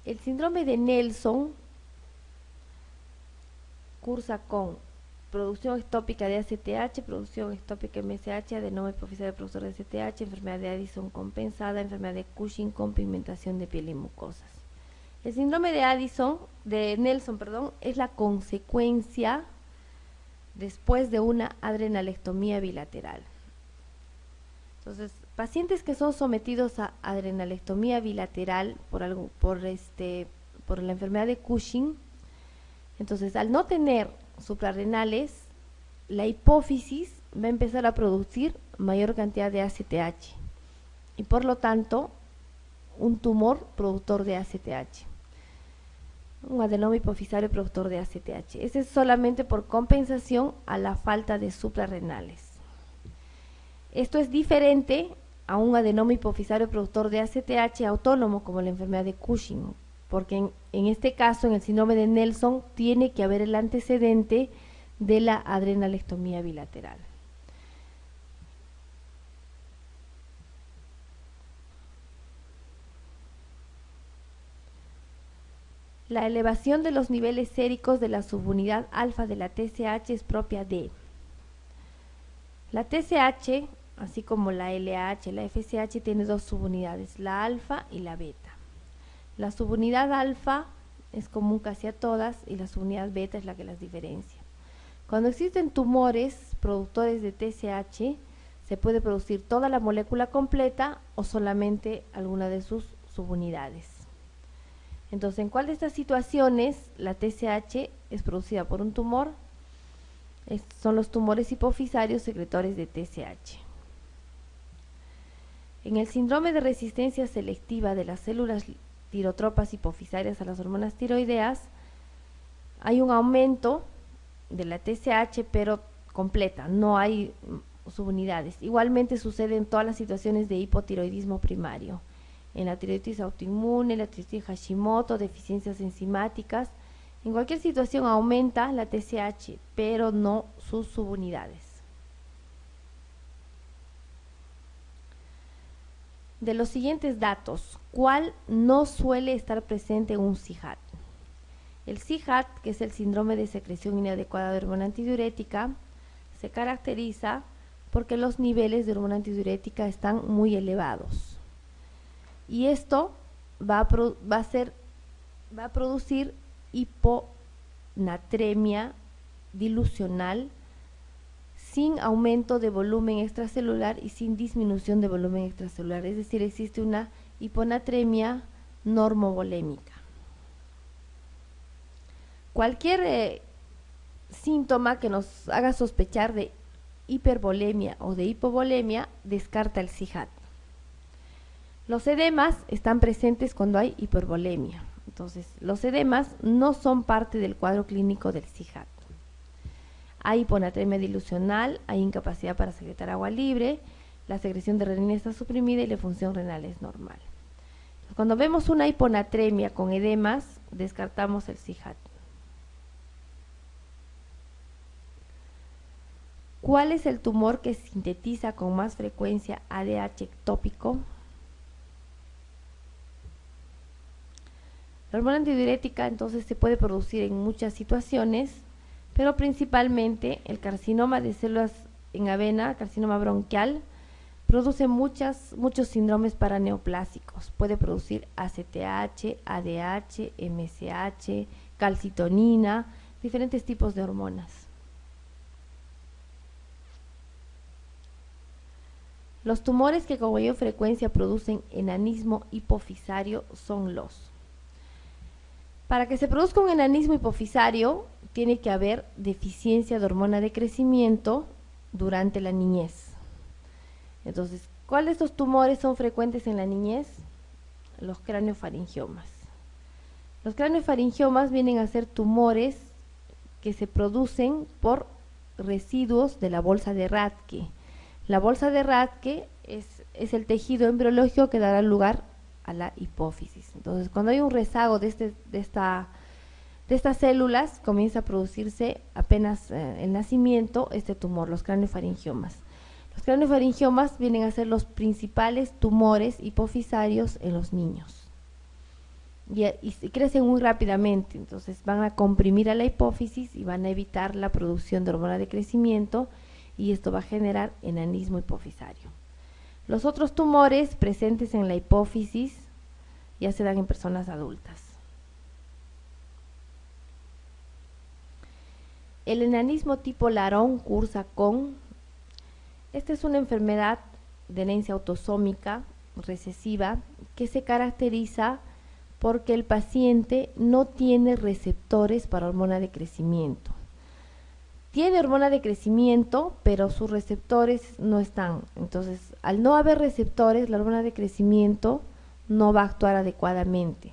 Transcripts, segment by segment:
El síndrome de Nelson cursa con producción ectópica de ACTH, producción ectópica MSH, adenoma hipofisario productor de ACTH, enfermedad de Addison compensada, enfermedad de Cushing con pigmentación de piel y mucosas. El síndrome de Nelson, es la consecuencia después de una adrenalectomía bilateral. Entonces, pacientes que son sometidos a adrenalectomía bilateral por la enfermedad de Cushing, entonces al no tener suprarrenales, la hipófisis va a empezar a producir mayor cantidad de ACTH y por lo tanto un tumor productor de ACTH, un adenoma hipofisario productor de ACTH. Ese es solamente por compensación a la falta de suprarrenales. Esto es diferente a un adenoma hipofisario productor de ACTH autónomo como la enfermedad de Cushing, porque en este caso, en el síndrome de Nelson, tiene que haber el antecedente de la adrenalectomía bilateral. La elevación de los niveles séricos de la subunidad alfa de la TSH es propia de la TSH, así como la LH, la FSH tiene dos subunidades, la alfa y la beta. La subunidad alfa es común casi a todas y la subunidad beta es la que las diferencia. Cuando existen tumores productores de TSH, se puede producir toda la molécula completa o solamente alguna de sus subunidades. Entonces, ¿en cuál de estas situaciones la TSH es producida por un tumor? Son los tumores hipofisarios secretores de TSH. En el síndrome de resistencia selectiva de las células tirotropas hipofisarias a las hormonas tiroideas, hay un aumento de la TSH, pero completa, no hay subunidades. Igualmente sucede en todas las situaciones de hipotiroidismo primario, en la tiroiditis autoinmune, la tiroiditis Hashimoto, deficiencias enzimáticas. En cualquier situación aumenta la TSH, pero no sus subunidades. De los siguientes datos, ¿cuál no suele estar presente en un CIJAT? El CIJAT, que es el síndrome de secreción inadecuada de hormona antidiurética, se caracteriza porque los niveles de hormona antidiurética están muy elevados. Y esto va a producir hiponatremia dilucional sin aumento de volumen extracelular y sin disminución de volumen extracelular, es decir, existe una hiponatremia normovolémica. Cualquier síntoma que nos haga sospechar de hipervolemia o de hipovolemia descarta el CIJAT. Los edemas están presentes cuando hay hipervolemia. Entonces, los edemas no son parte del cuadro clínico del CIJAT. Hay hiponatremia dilucional, hay incapacidad para secretar agua libre, la secreción de renina está suprimida y la función renal es normal. Cuando vemos una hiponatremia con edemas, descartamos el CIJAT. ¿Cuál es el tumor que sintetiza con más frecuencia ADH ectópico? La hormona antidiurética entonces se puede producir en muchas situaciones, pero principalmente el carcinoma de células en avena, carcinoma bronquial, produce muchos síndromes paraneoplásicos. Puede producir ACTH, ADH, MSH, calcitonina, diferentes tipos de hormonas. Los tumores que con mayor frecuencia producen enanismo hipofisario son los. Para que se produzca un enanismo hipofisario, tiene que haber deficiencia de hormona de crecimiento durante la niñez. Entonces, ¿cuáles de estos tumores son frecuentes en la niñez? Los craneofaringiomas. Los craneofaringiomas vienen a ser tumores que se producen por residuos de la bolsa de Rathke. La bolsa de Rathke es el tejido embriológico que dará lugar a la hipófisis. Entonces, cuando hay un rezago de estas células, comienza a producirse apenas el nacimiento este tumor, los craneofaringiomas. Los craneofaringiomas vienen a ser los principales tumores hipofisarios en los niños. y crecen muy rápidamente, entonces van a comprimir a la hipófisis y van a evitar la producción de hormona de crecimiento, y esto va a generar enanismo hipofisario. Los otros tumores presentes en la hipófisis ya se dan en personas adultas. El enanismo tipo Laron cursa con... Esta es una enfermedad de herencia autosómica recesiva que se caracteriza porque el paciente no tiene receptores para hormona de crecimiento. Tiene hormona de crecimiento, pero sus receptores no están. Entonces, al no haber receptores, la hormona de crecimiento no va a actuar adecuadamente.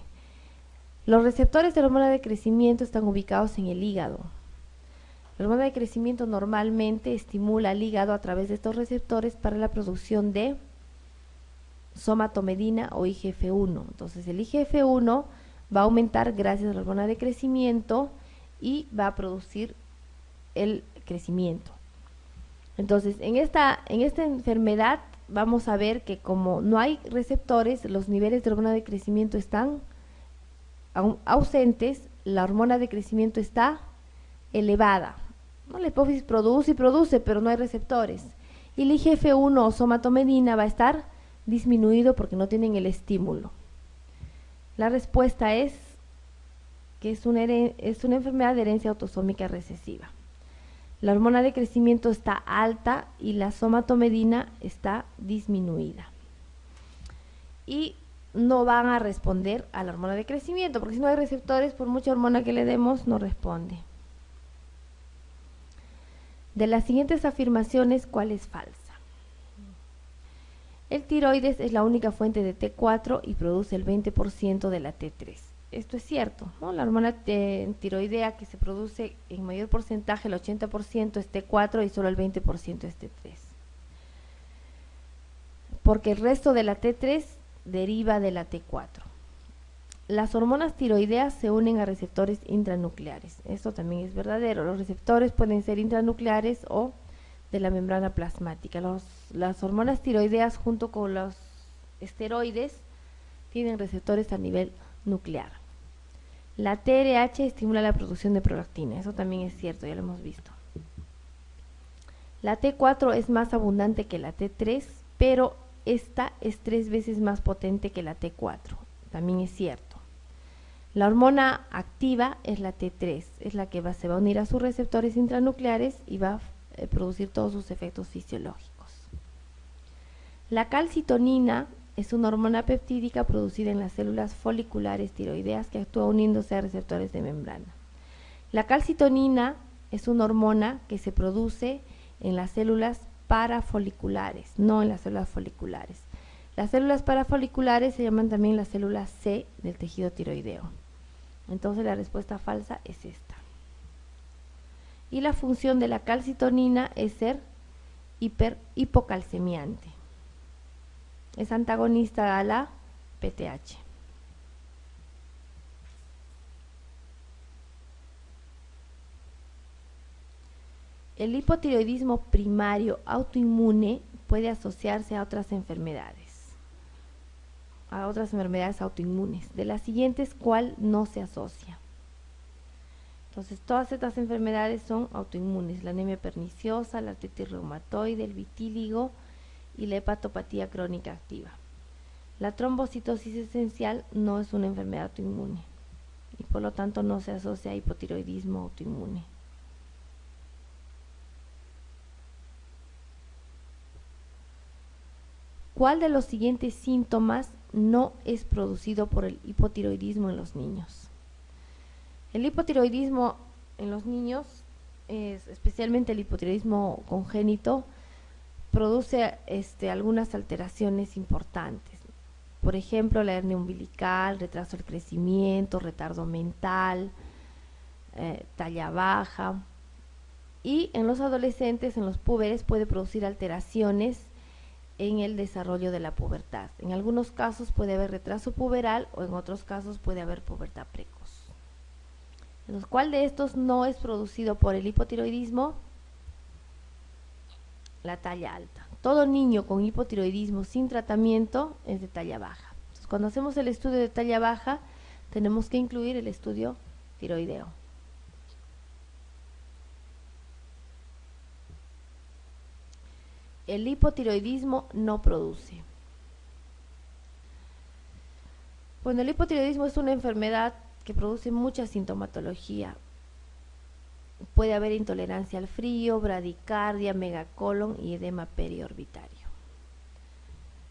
Los receptores de la hormona de crecimiento están ubicados en el hígado. La hormona de crecimiento normalmente estimula al hígado a través de estos receptores para la producción de somatomedina o IGF-1. Entonces el IGF-1 va a aumentar gracias a la hormona de crecimiento y va a producir el crecimiento. Entonces en esta enfermedad vamos a ver que como no hay receptores, los niveles de hormona de crecimiento están ausentes, la hormona de crecimiento está elevada. ¿No? La hipófisis produce y produce, pero no hay receptores. Y el IGF-1 o somatomedina va a estar disminuido porque no tienen el estímulo. La respuesta es que es una enfermedad de herencia autosómica recesiva. La hormona de crecimiento está alta y la somatomedina está disminuida. Y no van a responder a la hormona de crecimiento, porque si no hay receptores, por mucha hormona que le demos, no responde. De las siguientes afirmaciones, ¿cuál es falsa? El tiroides es la única fuente de T4 y produce el 20% de la T3. Esto es cierto, ¿no? La hormona tiroidea que se produce en mayor porcentaje, el 80% es T4 y solo el 20% es T3. Porque el resto de la T3 deriva de la T4. Las hormonas tiroideas se unen a receptores intranucleares. Esto también es verdadero. Los receptores pueden ser intranucleares o de la membrana plasmática. Las hormonas tiroideas junto con los esteroides tienen receptores a nivel nuclear. La TRH estimula la producción de prolactina. Eso también es cierto, ya lo hemos visto. La T4 es más abundante que la T3, pero esta es 3 veces más potente que la T4. También es cierto. La hormona activa es la T3, es la que se va a unir a sus receptores intranucleares y va a producir todos sus efectos fisiológicos. La calcitonina es una hormona peptídica producida en las células foliculares tiroideas que actúa uniéndose a receptores de membrana. La calcitonina es una hormona que se produce en las células parafoliculares, no en las células foliculares. Las células parafoliculares se llaman también las células C del tejido tiroideo. Entonces la respuesta falsa es esta. Y la función de la calcitonina es ser hipocalcemiante. Es antagonista a la PTH. El hipotiroidismo primario autoinmune puede asociarse a otras enfermedades autoinmunes. De las siguientes, ¿cuál no se asocia? Entonces, todas estas enfermedades son autoinmunes: la anemia perniciosa, la artritis reumatoide, el vitíligo y la hepatopatía crónica activa. La trombocitosis esencial no es una enfermedad autoinmune y por lo tanto no se asocia a hipotiroidismo autoinmune. ¿Cuál de los siguientes síntomas no es producido por el hipotiroidismo en los niños? El hipotiroidismo en los niños, especialmente el hipotiroidismo congénito, produce algunas alteraciones importantes. Por ejemplo, la hernia umbilical, retraso del crecimiento, retardo mental, talla baja. Y en los adolescentes, en los púberes, puede producir alteraciones en el desarrollo de la pubertad. En algunos casos puede haber retraso puberal o en otros casos puede haber pubertad precoz. Entonces, ¿cuál de estos no es producido por el hipotiroidismo? La talla alta. Todo niño con hipotiroidismo sin tratamiento es de talla baja. Entonces, cuando hacemos el estudio de talla baja, tenemos que incluir el estudio tiroideo. El hipotiroidismo no produce. Bueno, el hipotiroidismo es una enfermedad que produce mucha sintomatología. Puede haber intolerancia al frío, bradicardia, megacolon y edema periorbitario.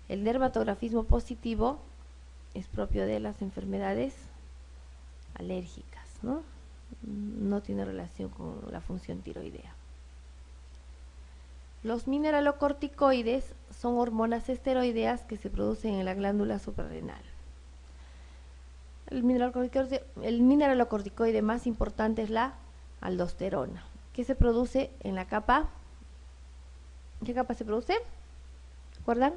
El dermatografismo positivo es propio de las enfermedades alérgicas, ¿no? No tiene relación con la función tiroidea. Los mineralocorticoides son hormonas esteroideas que se producen en la glándula suprarrenal. El mineralocorticoide más importante es la aldosterona, que se produce en la capa. ¿Qué capa se produce? ¿Recuerdan?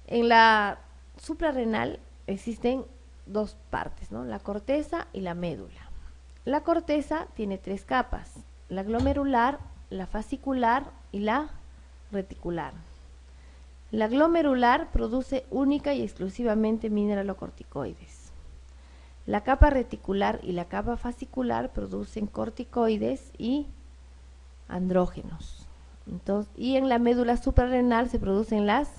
En la suprarrenal existen dos partes, ¿no? La corteza y la médula. La corteza tiene tres capas: la glomerular, la fascicular y la reticular. La glomerular produce única y exclusivamente mineralocorticoides. La capa reticular y la capa fascicular producen corticoides y andrógenos. Entonces, y en la médula suprarrenal se producen las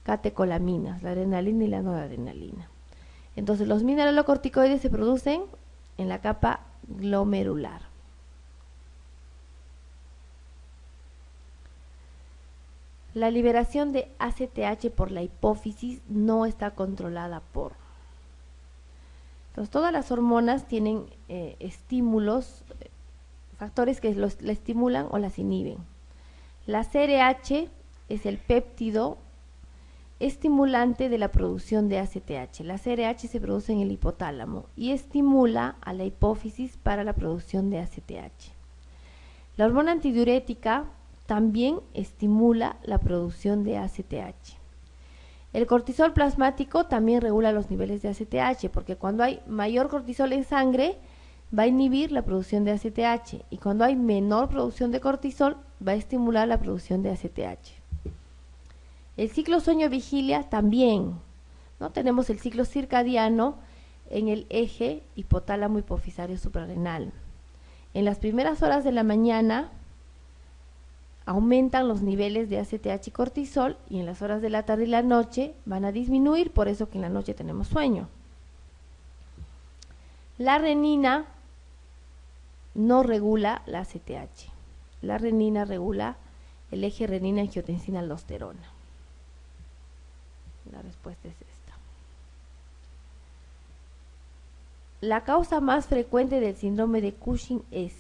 catecolaminas, la adrenalina y la noradrenalina. Entonces, los mineralocorticoides se producen en la capa glomerular. La liberación de ACTH por la hipófisis no está controlada por. Entonces, todas las hormonas tienen estímulos, factores que la estimulan o las inhiben. La CRH es el péptido estimulante de la producción de ACTH. La CRH se produce en el hipotálamo y estimula a la hipófisis para la producción de ACTH. La hormona antidiurética también estimula la producción de ACTH. El cortisol plasmático también regula los niveles de ACTH, porque cuando hay mayor cortisol en sangre va a inhibir la producción de ACTH, y cuando hay menor producción de cortisol va a estimular la producción de ACTH. El ciclo sueño-vigilia también, ¿no? Tenemos el ciclo circadiano en el eje hipotálamo hipofisario suprarrenal. En las primeras horas de la mañana aumentan los niveles de ACTH y cortisol, y en las horas de la tarde y la noche van a disminuir, por eso que en la noche tenemos sueño. La renina no regula la ACTH. La renina regula el eje renina-angiotensina-aldosterona. La respuesta es esta. La causa más frecuente del síndrome de Cushing es.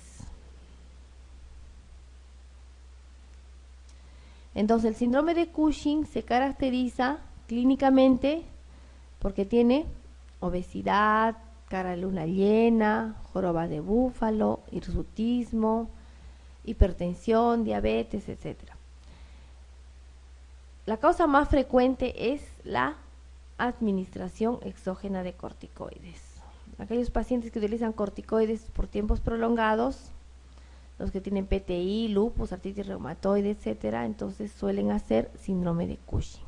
Entonces, el síndrome de Cushing se caracteriza clínicamente porque tiene obesidad, cara de luna llena, joroba de búfalo, hirsutismo, hipertensión, diabetes, etc. La causa más frecuente es la administración exógena de corticoides. Aquellos pacientes que utilizan corticoides por tiempos prolongados, los que tienen PTI, lupus, artritis reumatoide, etcétera, entonces suelen hacer síndrome de Cushing.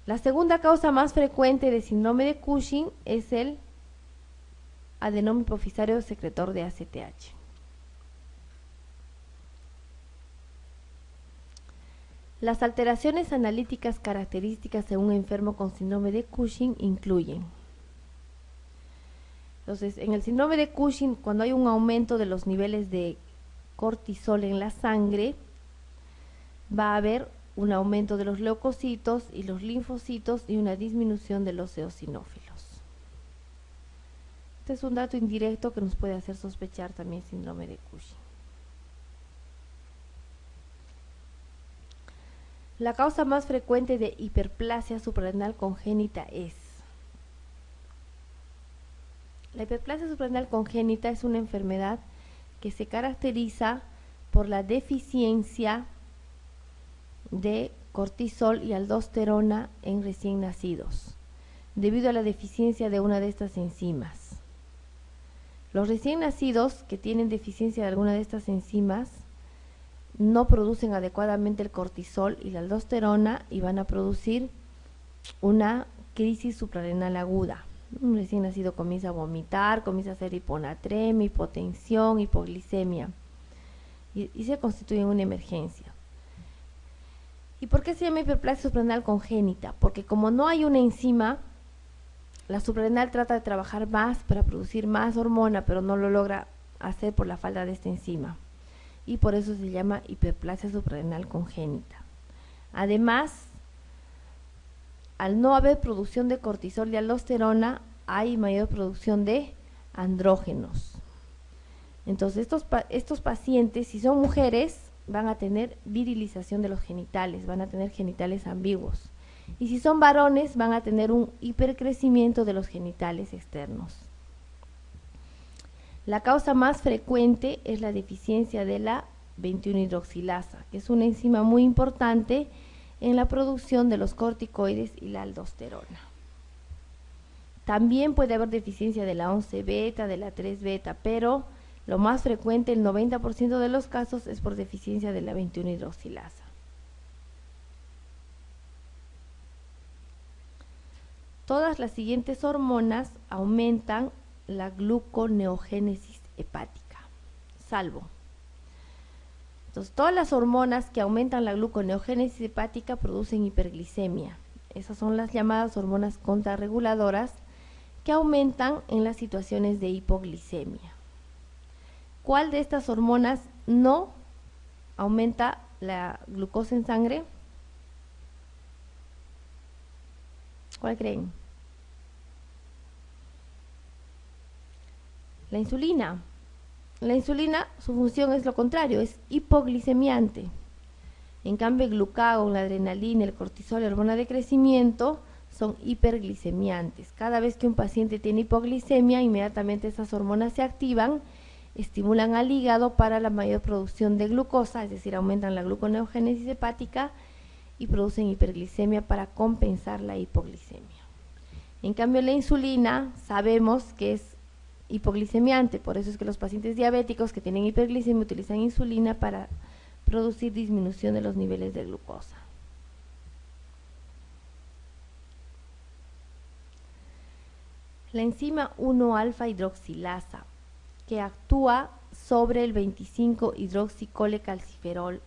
La segunda causa más frecuente de síndrome de Cushing es el adenoma hipofisario secretor de ACTH. Las alteraciones analíticas características de un enfermo con síndrome de Cushing incluyen. Entonces, en el síndrome de Cushing, cuando hay un aumento de los niveles de cortisol en la sangre, va a haber un aumento de los leucocitos y los linfocitos y una disminución de los eosinófilos. Este es un dato indirecto que nos puede hacer sospechar también síndrome de Cushing. La causa más frecuente de hiperplasia suprarrenal congénita es. La hiperplasia suprarrenal congénita es una enfermedad que se caracteriza por la deficiencia de cortisol y aldosterona en recién nacidos, debido a la deficiencia de una de estas enzimas. Los recién nacidos que tienen deficiencia de alguna de estas enzimas no producen adecuadamente el cortisol y la aldosterona y van a producir una crisis suprarrenal aguda. Un recién nacido comienza a vomitar, comienza a hacer hiponatremia, hipotensión, hipoglicemia y se constituye en una emergencia. ¿Y por qué se llama hiperplasia suprarrenal congénita? Porque como no hay una enzima, la suprarrenal trata de trabajar más para producir más hormona, pero no lo logra hacer por la falta de esta enzima. Y por eso se llama hiperplasia suprarrenal congénita. Además, al no haber producción de cortisol y aldosterona, hay mayor producción de andrógenos. Entonces, estos pacientes, si son mujeres, van a tener virilización de los genitales, van a tener genitales ambiguos. Y si son varones, van a tener un hipercrecimiento de los genitales externos. La causa más frecuente es la deficiencia de la 21-hidroxilasa, que es una enzima muy importante en la producción de los corticoides y la aldosterona. También puede haber deficiencia de la 11-beta, de la 3-beta, pero lo más frecuente, el 90% de los casos, es por deficiencia de la 21-hidroxilasa. Todas las siguientes hormonas aumentan la gluconeogénesis hepática, salvo. Entonces, todas las hormonas que aumentan la gluconeogénesis hepática producen hiperglicemia. Esas son las llamadas hormonas contrarreguladoras que aumentan en las situaciones de hipoglicemia. ¿Cuál de estas hormonas no aumenta la glucosa en sangre? ¿Cuál creen? La insulina. La insulina, su función es lo contrario, es hipoglicemiante. En cambio, el glucagón, la adrenalina, el cortisol, la hormona de crecimiento, son hiperglicemiantes. Cada vez que un paciente tiene hipoglicemia, inmediatamente esas hormonas se activan, estimulan al hígado para la mayor producción de glucosa, es decir, aumentan la gluconeogénesis hepática y producen hiperglicemia para compensar la hipoglicemia. En cambio, la insulina sabemos que es hipoglicemiante, por eso es que los pacientes diabéticos que tienen hiperglicemia utilizan insulina para producir disminución de los niveles de glucosa. La enzima 1-alfa hidroxilasa, que actúa sobre el 25-hidroxicolecalciferol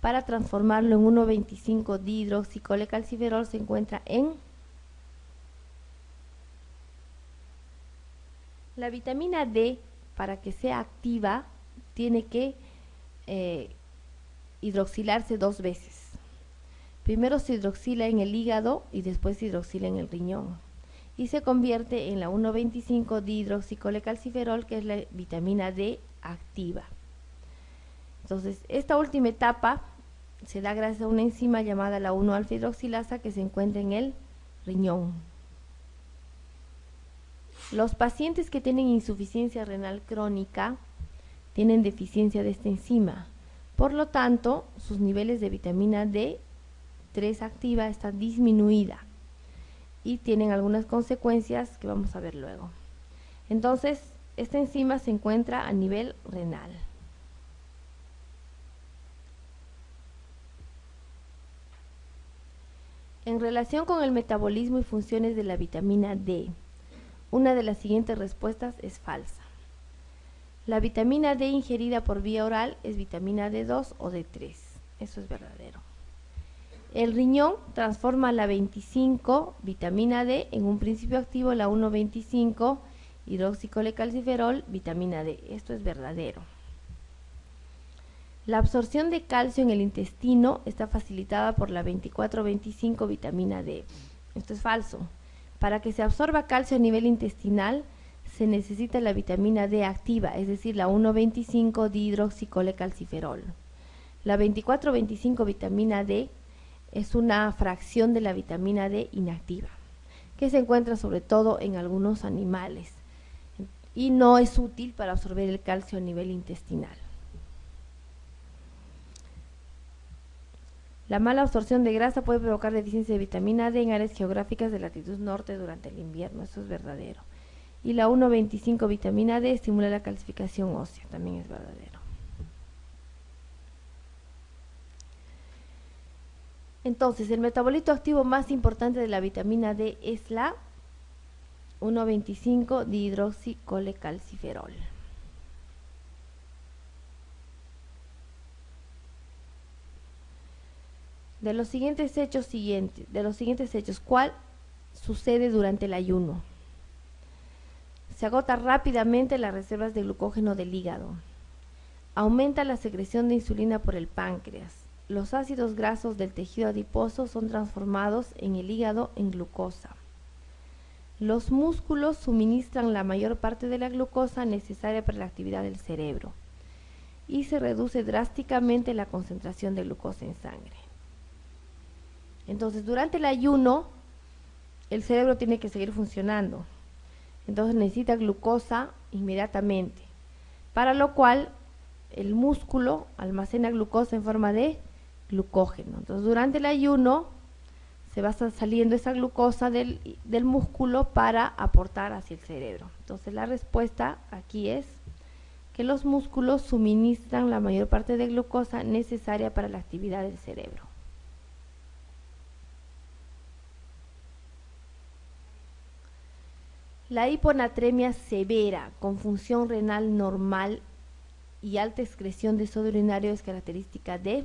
para transformarlo en 1,25-dihidroxicolecalciferol, se encuentra en la vitamina D. Para que sea activa tiene que hidroxilarse 2 veces. Primero se hidroxila en el hígado y después se hidroxila en el riñón y se convierte en la 1,25-dihidroxicolecalciferol, que es la vitamina D activa. Entonces, esta última etapa se da gracias a una enzima llamada la 1-alfa hidroxilasa que se encuentra en el riñón. Los pacientes que tienen insuficiencia renal crónica tienen deficiencia de esta enzima. Por lo tanto, sus niveles de vitamina D3 activa están disminuida y tienen algunas consecuencias que vamos a ver luego. Entonces, esta enzima se encuentra a nivel renal. En relación con el metabolismo y funciones de la vitamina D, una de las siguientes respuestas es falsa. La vitamina D ingerida por vía oral es vitamina D2 o D3. Eso es verdadero. El riñón transforma la 25 vitamina D en un principio activo, la 1,25-hidroxicolecalciferol, vitamina D. Esto es verdadero. La absorción de calcio en el intestino está facilitada por la 24-25 vitamina D. Esto es falso. Para que se absorba calcio a nivel intestinal, se necesita la vitamina D activa, es decir, la 1,25-dihidroxicolecalciferol. La 24-25 vitamina D es una fracción de la vitamina D inactiva, que se encuentra sobre todo en algunos animales y no es útil para absorber el calcio a nivel intestinal. La mala absorción de grasa puede provocar deficiencia de vitamina D en áreas geográficas de latitud norte durante el invierno, eso es verdadero. Y la 1,25 vitamina D estimula la calcificación ósea, también es verdadero. Entonces, el metabolito activo más importante de la vitamina D es la 1,25 dihidroxicolecalciferol. De los siguientes hechos, ¿cuál sucede durante el ayuno? Se agota rápidamente las reservas de glucógeno del hígado. Aumenta la secreción de insulina por el páncreas. Los ácidos grasos del tejido adiposo son transformados en el hígado en glucosa. Los músculos suministran la mayor parte de la glucosa necesaria para la actividad del cerebro y se reduce drásticamente la concentración de glucosa en sangre. Entonces, durante el ayuno, el cerebro tiene que seguir funcionando. Entonces necesita glucosa inmediatamente, para lo cual el músculo almacena glucosa en forma de glucógeno. Entonces, durante el ayuno se va saliendo esa glucosa del músculo para aportar hacia el cerebro. Entonces, la respuesta aquí es que los músculos suministran la mayor parte de glucosa necesaria para la actividad del cerebro. La hiponatremia severa con función renal normal y alta excreción de sodio urinario es característica de...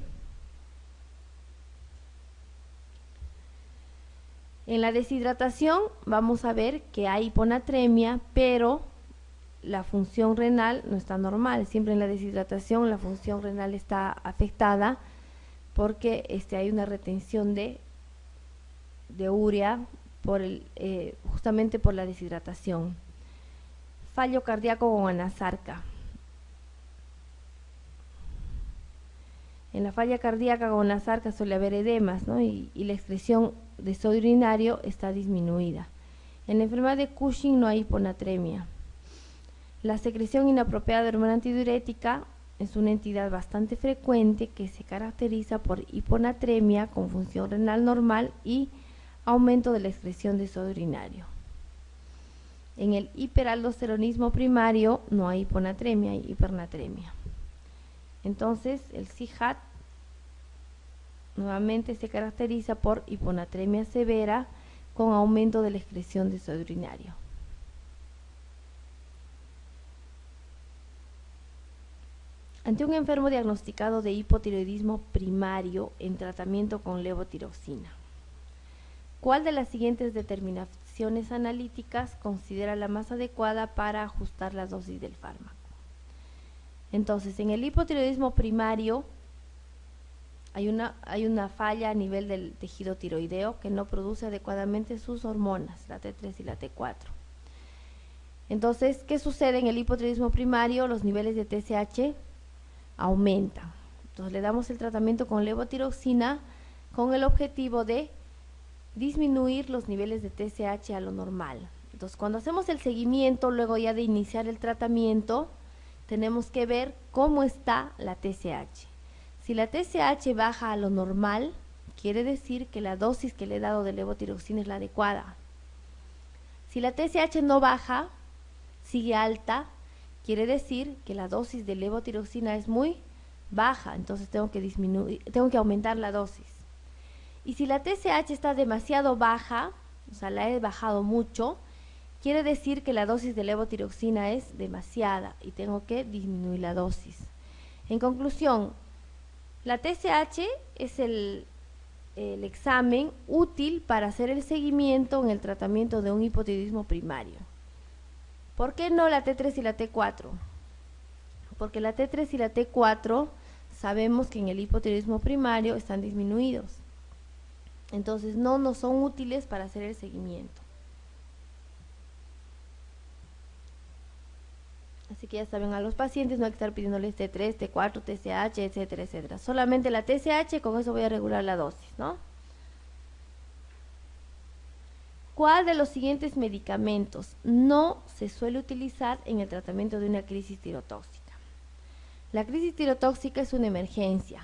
En la deshidratación vamos a ver que hay hiponatremia, pero la función renal no está normal. Siempre en la deshidratación la función renal está afectada porque hay una retención de urea justamente por la deshidratación. Fallo cardíaco con anasarca. En la falla cardíaca con anasarca suele haber edemas, ¿no? y la excreción de sodio urinario está disminuida. En la enfermedad de Cushing no hay hiponatremia. La secreción inapropiada de hormona antidiurética es una entidad bastante frecuente que se caracteriza por hiponatremia con función renal normal y aumento de la excreción de sodio urinario. En el hiperaldosteronismo primario no hay hiponatremia, hay hipernatremia. Entonces, el CIHAT nuevamente se caracteriza por hiponatremia severa con aumento de la excreción de sodio urinario. Ante un enfermo diagnosticado de hipotiroidismo primario en tratamiento con levotiroxina, ¿cuál de las siguientes determinaciones analíticas considera la más adecuada para ajustar la dosis del fármaco? Entonces, en el hipotiroidismo primario hay una falla a nivel del tejido tiroideo que no produce adecuadamente sus hormonas, la T3 y la T4. Entonces, ¿qué sucede en el hipotiroidismo primario? Los niveles de TSH aumentan. Entonces, le damos el tratamiento con levotiroxina con el objetivo de disminuir los niveles de TSH a lo normal. Entonces, cuando hacemos el seguimiento, luego ya de iniciar el tratamiento, tenemos que ver cómo está la TSH. Si la TSH baja a lo normal, quiere decir que la dosis que le he dado de levotiroxina es la adecuada. Si la TSH no baja, sigue alta, quiere decir que la dosis de levotiroxina es muy baja, entonces tengo que aumentar la dosis. Y si la TSH está demasiado baja, o sea, la he bajado mucho, quiere decir que la dosis de levotiroxina es demasiada y tengo que disminuir la dosis. En conclusión, la TSH es el examen útil para hacer el seguimiento en el tratamiento de un hipotiroidismo primario. ¿Por qué no la T3 y la T4? Porque la T3 y la T4 sabemos que en el hipotiroidismo primario están disminuidos. Entonces no son útiles para hacer el seguimiento. Así que ya saben, a los pacientes no hay que estar pidiéndoles T3, T4, TSH, etcétera, etcétera. Solamente la TSH, con eso voy a regular la dosis, ¿no? ¿Cuál de los siguientes medicamentos no se suele utilizar en el tratamiento de una crisis tirotóxica? La crisis tirotóxica es una emergencia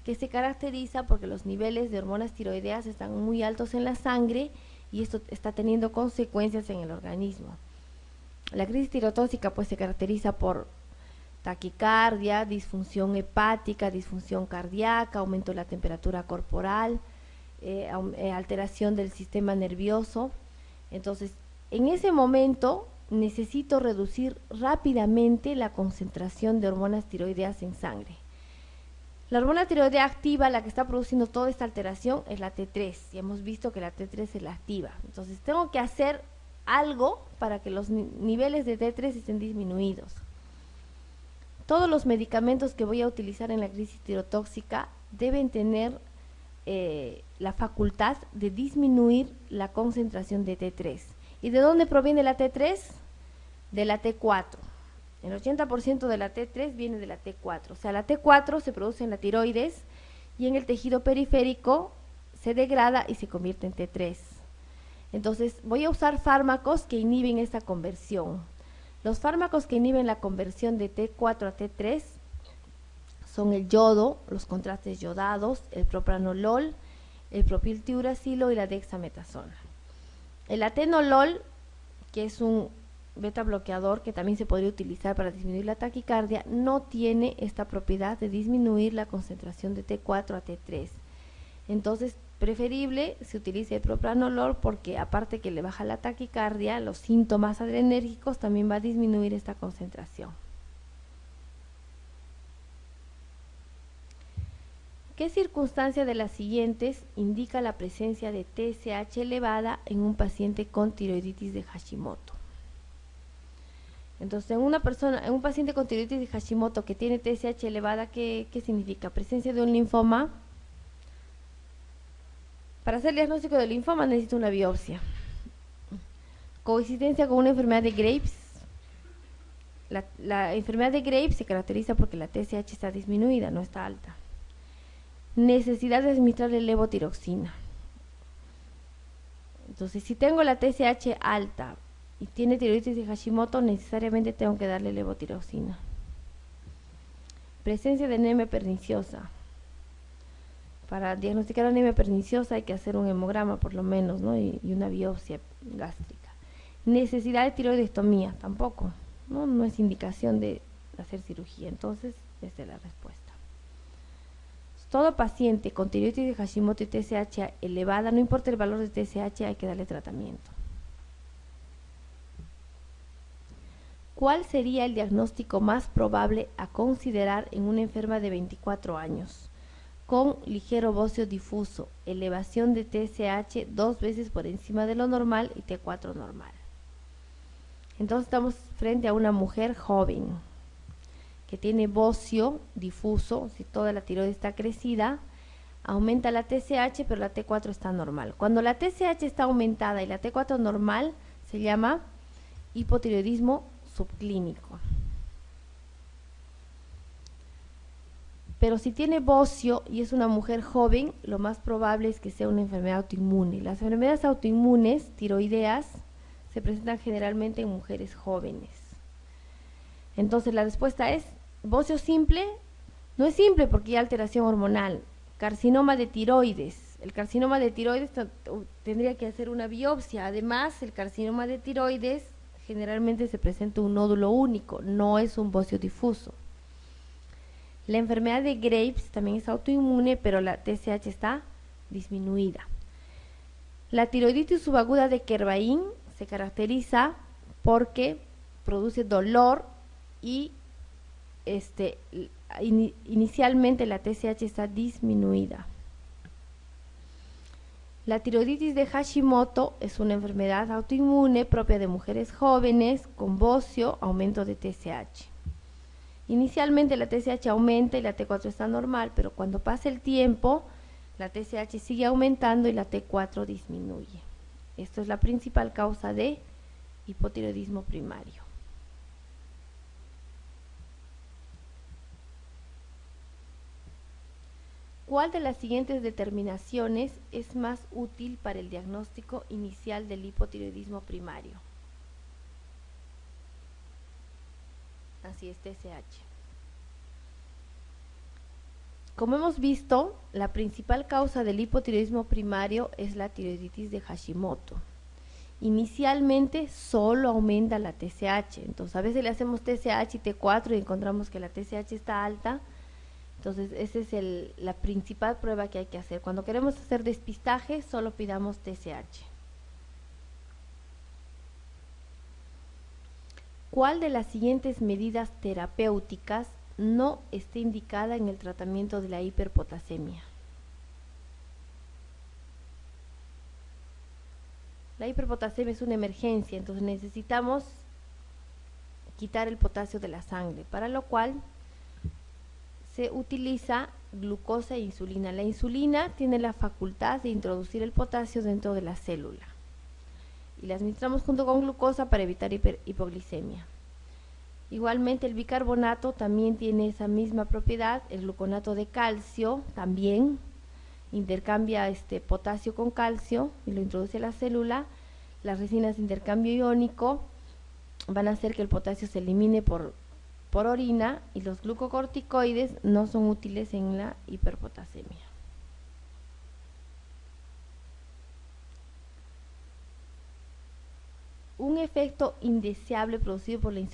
que se caracteriza porque los niveles de hormonas tiroideas están muy altos en la sangre y esto está teniendo consecuencias en el organismo. La crisis tirotóxica pues se caracteriza por taquicardia, disfunción hepática, disfunción cardíaca, aumento de la temperatura corporal, alteración del sistema nervioso. Entonces, en ese momento necesito reducir rápidamente la concentración de hormonas tiroideas en sangre. La hormona tiroidea activa, la que está produciendo toda esta alteración, es la T3, y hemos visto que la T3 es la activa. Entonces tengo que hacer algo para que los niveles de T3 estén disminuidos. Todos los medicamentos que voy a utilizar en la crisis tirotóxica deben tener la facultad de disminuir la concentración de T3. ¿Y de dónde proviene la T3? De la T4. El 80% de la T3 viene de la T4. O sea, la T4 se produce en la tiroides y en el tejido periférico se degrada y se convierte en T3. Entonces, voy a usar fármacos que inhiben esta conversión. Los fármacos que inhiben la conversión de T4 a T3 son el yodo, los contrastes yodados, el propranolol, el propiltiuracilo y la dexametasona. El atenolol, que es un beta bloqueador que también se podría utilizar para disminuir la taquicardia, no tiene esta propiedad de disminuir la concentración de T4 a T3. Entonces, preferible se utilice el propranolol porque aparte que le baja la taquicardia, los síntomas adrenérgicos, también va a disminuir esta concentración. ¿Qué circunstancia de las siguientes indica la presencia de TSH elevada en un paciente con tiroiditis de Hashimoto? Entonces, en un paciente con tiroiditis de Hashimoto que tiene TSH elevada, ¿qué significa? Presencia de un linfoma. Para hacer el diagnóstico del linfoma necesito una biopsia. Coincidencia con una enfermedad de Graves. La enfermedad de Graves se caracteriza porque la TSH está disminuida, no está alta. Necesidad de administrarle levotiroxina. Entonces, si tengo la TSH alta y tiene tiroiditis de Hashimoto, necesariamente tengo que darle levotiroxina. Presencia de anemia perniciosa. Para diagnosticar anemia perniciosa hay que hacer un hemograma por lo menos, ¿no? y una biopsia gástrica. Necesidad de tiroidectomía, tampoco, no es indicación de hacer cirugía. Entonces, esta es la respuesta. Todo paciente con tiroiditis de Hashimoto y TSH elevada, no importa el valor de TSH, hay que darle tratamiento. ¿Cuál sería el diagnóstico más probable a considerar en una enferma de 24 años? Con ligero bocio difuso, elevación de TSH 2 veces por encima de lo normal y T4 normal. Entonces estamos frente a una mujer joven que tiene bocio difuso, si toda la tiroides está crecida, aumenta la TSH, pero la T4 está normal. Cuando la TSH está aumentada y la T4 normal, se llama hipotiroidismo subclínico. Pero si tiene bocio y es una mujer joven, lo más probable es que sea una enfermedad autoinmune. Las enfermedades autoinmunes tiroideas se presentan generalmente en mujeres jóvenes. Entonces la respuesta es bocio simple. No es simple porque hay alteración hormonal. Carcinoma de tiroides. El carcinoma de tiroides tendría que hacer una biopsia. Además, el carcinoma de tiroides generalmente se presenta un nódulo único, no es un bocio difuso. La enfermedad de Graves también es autoinmune, pero la TSH está disminuida. La tiroiditis subaguda de Kervain se caracteriza porque produce dolor y inicialmente la TSH está disminuida. La tiroiditis de Hashimoto es una enfermedad autoinmune propia de mujeres jóvenes con bocio, aumento de TSH. Inicialmente la TSH aumenta y la T4 está normal, pero cuando pasa el tiempo, la TSH sigue aumentando y la T4 disminuye. Esto es la principal causa de hipotiroidismo primario. ¿Cuál de las siguientes determinaciones es más útil para el diagnóstico inicial del hipotiroidismo primario? Así es, TSH. Como hemos visto, la principal causa del hipotiroidismo primario es la tiroiditis de Hashimoto. Inicialmente solo aumenta la TSH, entonces a veces le hacemos TSH y T4 y encontramos que la TSH está alta, Entonces, esa es la principal prueba que hay que hacer. Cuando queremos hacer despistaje, solo pidamos TSH. ¿Cuál de las siguientes medidas terapéuticas no está indicada en el tratamiento de la hiperpotasemia? La hiperpotasemia es una emergencia, entonces necesitamos quitar el potasio de la sangre, para lo cual se utiliza glucosa e insulina. La insulina tiene la facultad de introducir el potasio dentro de la célula y la administramos junto con glucosa para evitar hipoglicemia. Igualmente el bicarbonato también tiene esa misma propiedad. El gluconato de calcio también intercambia potasio con calcio y lo introduce a la célula. Las resinas de intercambio iónico van a hacer que el potasio se elimine por orina, y los glucocorticoides no son útiles en la hiperpotasemia. Un efecto indeseable producido por la insulina